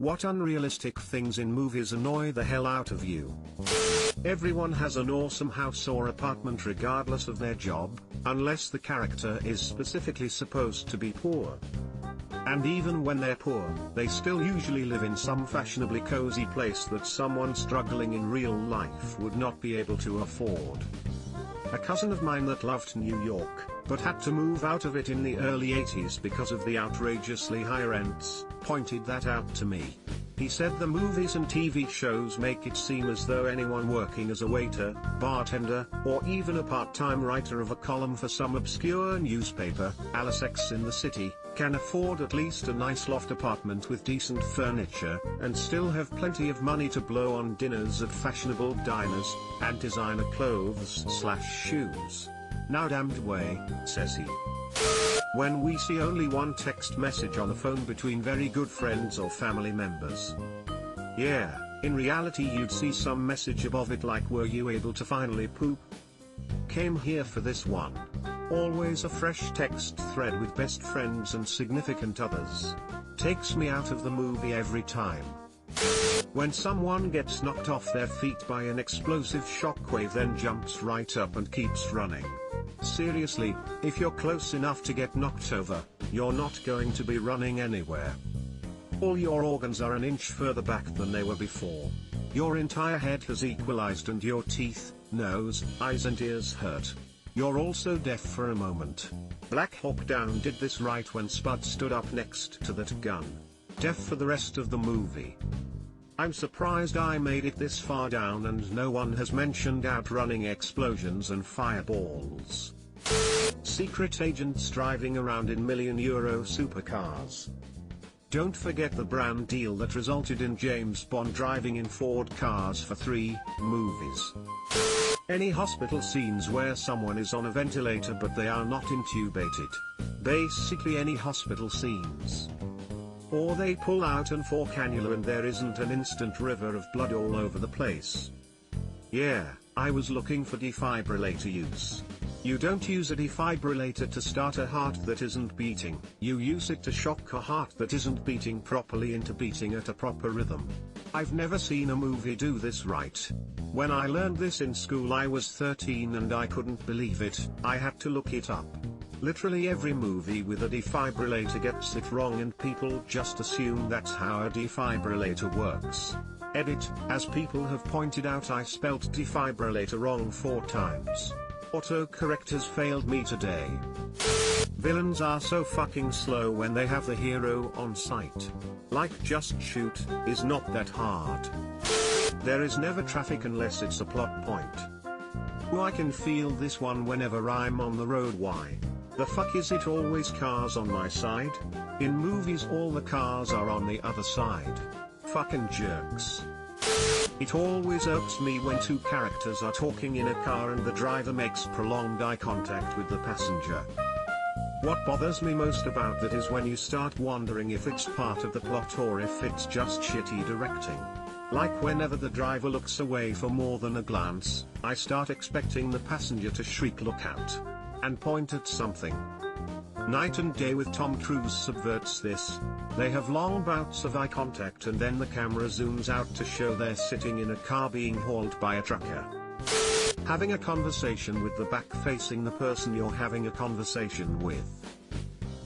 What unrealistic things in movies annoy the hell out of you? Everyone has an awesome house or apartment regardless of their job, unless the character is specifically supposed to be poor. And even when they're poor, they still usually live in some fashionably cozy place that someone struggling in real life would not be able to afford. A cousin of mine that loved New York, but had to move out of it in the early 80s because of the outrageously high rents, pointed that out to me. He said the movies and TV shows make it seem as though anyone working as a waiter, bartender, or even a part-time writer of a column for some obscure newspaper, Sex in the City, can afford at least a nice loft apartment with decent furniture, and still have plenty of money to blow on dinners at fashionable diners, and designer clothes/shoes. Now damned way, says he. When we see only one text message on the phone between very good friends or family members. Yeah, in reality you'd see some message above it like, were you able to finally poop? Came here for this one. Always a fresh text thread with best friends and significant others. Takes me out of the movie every time. When someone gets knocked off their feet by an explosive shockwave, then jumps right up and keeps running. Seriously, if you're close enough to get knocked over, you're not going to be running anywhere. All your organs are an inch further back than they were before. Your entire head has equalized and your teeth, nose, eyes and ears hurt. You're also deaf for a moment. Black Hawk Down did this right when Spud stood up next to that gun. Deaf for the rest of the movie. I'm surprised I made it this far down and no one has mentioned outrunning explosions and fireballs. Secret agents driving around in €1,000,000 supercars. Don't forget the brand deal that resulted in James Bond driving in Ford cars for 3 movies. Any hospital scenes where someone is on a ventilator but they are not intubated. Basically any hospital scenes. Or they pull out an 4 cannula and there isn't an instant river of blood all over the place. Yeah, I was looking for defibrillator use. You don't use a defibrillator to start a heart that isn't beating, you use it to shock a heart that isn't beating properly into beating at a proper rhythm. I've never seen a movie do this right. When I learned this in school I was 13 and I couldn't believe it, I had to look it up. Literally every movie with a defibrillator gets it wrong and people just assume that's how a defibrillator works. Edit, as people have pointed out I spelt defibrillator wrong 4 times. Autocorrect has failed me today. Villains are so fucking slow when they have the hero on sight. Like just shoot, is not that hard. There is never traffic unless it's a plot point. Oh, I can feel this one whenever I'm on the road. Why the fuck is it always cars on my side? In movies all the cars are on the other side. Fucking jerks. It always irks me when 2 characters are talking in a car and the driver makes prolonged eye contact with the passenger. What bothers me most about that is when you start wondering if it's part of the plot or if it's just shitty directing. Like whenever the driver looks away for more than a glance, I start expecting the passenger to shriek "look out!" and point at something. Night and Day with Tom Cruise subverts this. They have long bouts of eye contact and then the camera zooms out to show they're sitting in a car being hauled by a trucker. Having a conversation with the back facing the person you're having a conversation with.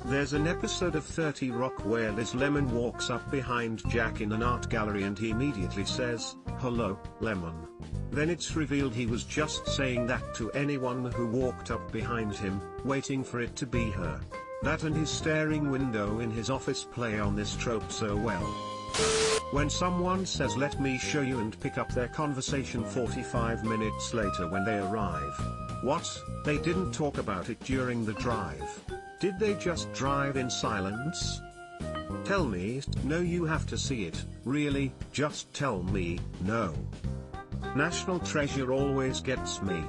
There's an episode of 30 Rock where Liz Lemon walks up behind Jack in an art gallery and he immediately says, "Hello, Lemon." Then it's revealed he was just saying that to anyone who walked up behind him, waiting for it to be her. That and his staring window in his office play on this trope so well. When someone says "let me show you" and pick up their conversation 45 minutes later when they arrive. What? They didn't talk about it during the drive. Did they just drive in silence? Tell me, no, you have to see it, really, just tell me, no. National Treasure always gets me.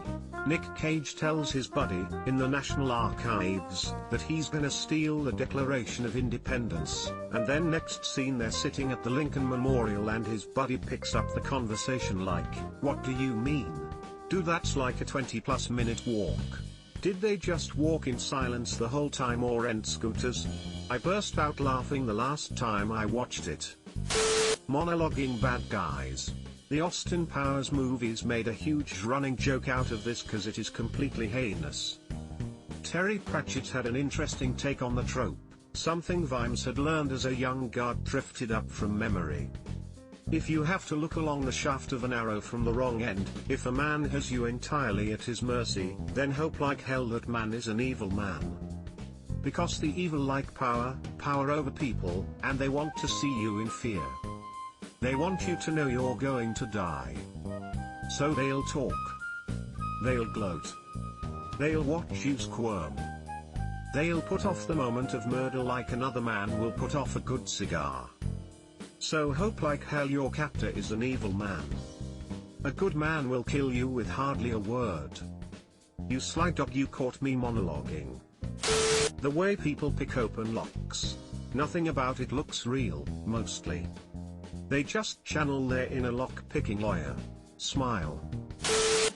Nick Cage tells his buddy, in the National Archives, that he's gonna steal the Declaration of Independence, and then next scene they're sitting at the Lincoln Memorial and his buddy picks up the conversation like, "What do you mean? Dude, that's like a 20+ minute walk. Did they just walk in silence the whole time or rent scooters?" I burst out laughing the last time I watched it. Monologuing bad guys. The Austin Powers movies made a huge running joke out of this cause it is completely heinous. Terry Pratchett had an interesting take on the trope, something Vimes had learned as a young guard drifted up from memory. If you have to look along the shaft of an arrow from the wrong end, if a man has you entirely at his mercy, then hope like hell that man is an evil man. Because the evil like power over people, and they want to see you in fear. They want you to know you're going to die. So they'll talk. They'll gloat. They'll watch you squirm. They'll put off the moment of murder like another man will put off a good cigar. So hope like hell your captor is an evil man. A good man will kill you with hardly a word. You sly dog, you caught me monologuing. The way people pick open locks. Nothing about it looks real, mostly. They just channel their inner lock-picking lawyer. Smile.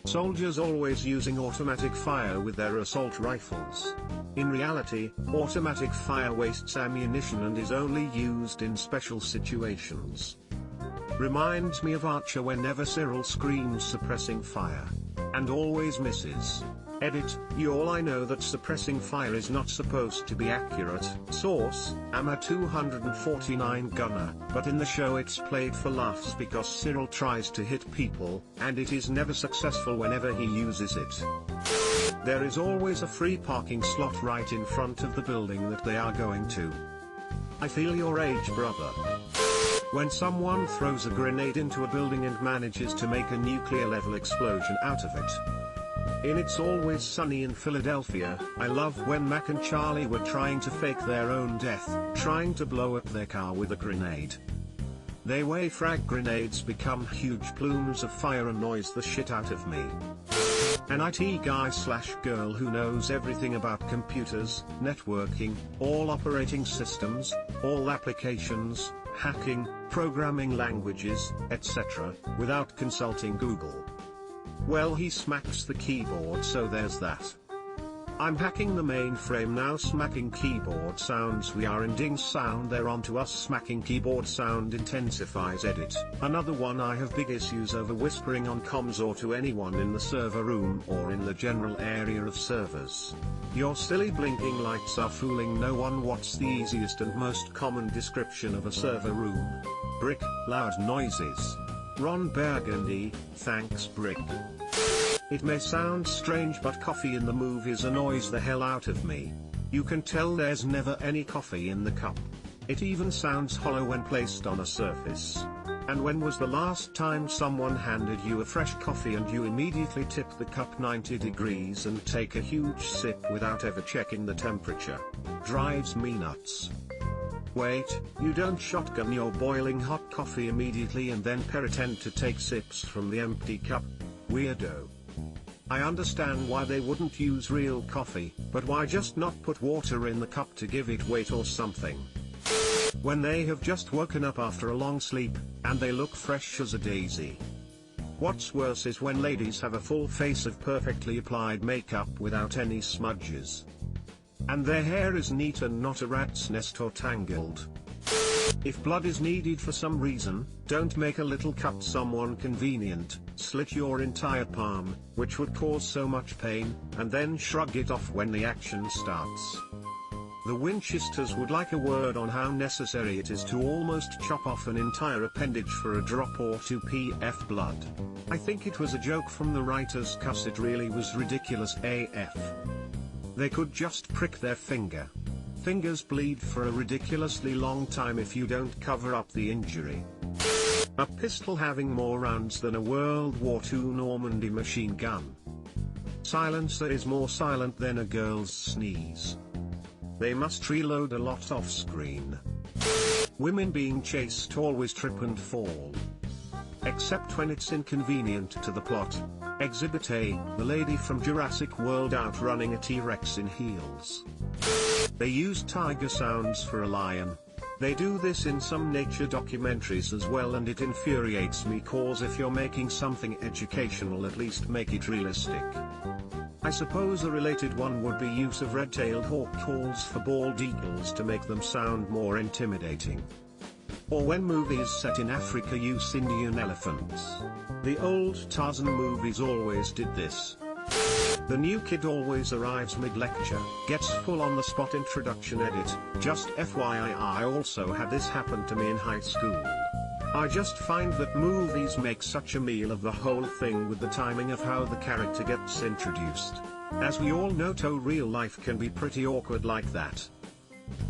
Soldiers always using automatic fire with their assault rifles. In reality, automatic fire wastes ammunition and is only used in special situations. Reminds me of Archer whenever Cyril screams suppressing fire. And always misses. Edit, y'all, I know that suppressing fire is not supposed to be accurate. Source, I'm a 249 gunner, but in the show it's played for laughs because Cyril tries to hit people, and it is never successful whenever he uses it. There is always a free parking slot right in front of the building that they are going to. I feel your age, brother. When someone throws a grenade into a building and manages to make a nuclear-level explosion out of it. In It's Always Sunny in Philadelphia, I love when Mac and Charlie were trying to fake their own death, trying to blow up their car with a grenade. They way frag grenades become huge plumes of fire annoys the shit out of me. An IT guy/girl who knows everything about computers, networking, all operating systems, all applications, hacking, programming languages, etc., without consulting Google. Well, he smacks the keyboard, so there's that. I'm hacking the mainframe now, smacking keyboard sounds, we are ending sound there onto us, smacking keyboard sound intensifies. Edit. Another one, I have big issues over whispering on comms or to anyone in the server room or in the general area of servers. Your silly blinking lights are fooling no one. What's the easiest and most common description of a server room? Brick, loud noises. Ron Burgundy, thanks Brick. It may sound strange, but coffee in the movies annoys the hell out of me. You can tell there's never any coffee in the cup. It even sounds hollow when placed on a surface. And when was the last time someone handed you a fresh coffee and you immediately tip the cup 90 degrees and take a huge sip without ever checking the temperature? Drives me nuts. Wait, you don't shotgun your boiling hot coffee immediately and then pretend to take sips from the empty cup? Weirdo. I understand why they wouldn't use real coffee, but why just not put water in the cup to give it weight or something? When they have just woken up after a long sleep, and they look fresh as a daisy. What's worse is when ladies have a full face of perfectly applied makeup without any smudges. And their hair is neat and not a rat's nest or tangled. If blood is needed for some reason, don't make a little cut someone convenient, slit your entire palm, which would cause so much pain, and then shrug it off when the action starts. The Winchesters would like a word on how necessary it is to almost chop off an entire appendage for a drop or 2 pf blood. I think it was a joke from the writers, cause it really was ridiculous AF. They could just prick their finger. Fingers bleed for a ridiculously long time if you don't cover up the injury. A pistol having more rounds than a World War II Normandy machine gun. Silencer is more silent than a girl's sneeze. They must reload a lot off screen. Women being chased always trip and fall. Except when it's inconvenient to the plot. Exhibit A, the lady from Jurassic World outrunning a T-Rex in heels. They use tiger sounds for a lion. They do this in some nature documentaries as well, and it infuriates me cause if you're making something educational, at least make it realistic. I suppose a related one would be use of red-tailed hawk calls for bald eagles to make them sound more intimidating. Or when movies set in Africa use Indian elephants. The old Tarzan movies always did this. The new kid always arrives mid-lecture, gets full on-the-spot introduction edit. Just FYI, I also had this happen to me in high school. I just find that movies make such a meal of the whole thing with the timing of how the character gets introduced. As we all know, real life can be pretty awkward like that.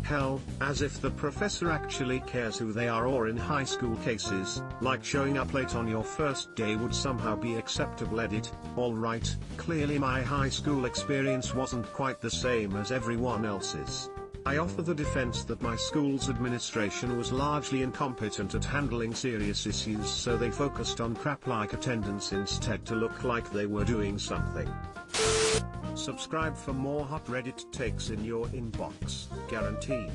Hell, as if the professor actually cares who they are, or in high school cases, like showing up late on your first day would somehow be acceptable edit. Alright, clearly my high school experience wasn't quite the same as everyone else's. I offer the defense that my school's administration was largely incompetent at handling serious issues, so they focused on crap like attendance instead to look like they were doing something. Subscribe for more hot Reddit takes in your inbox, guaranteed.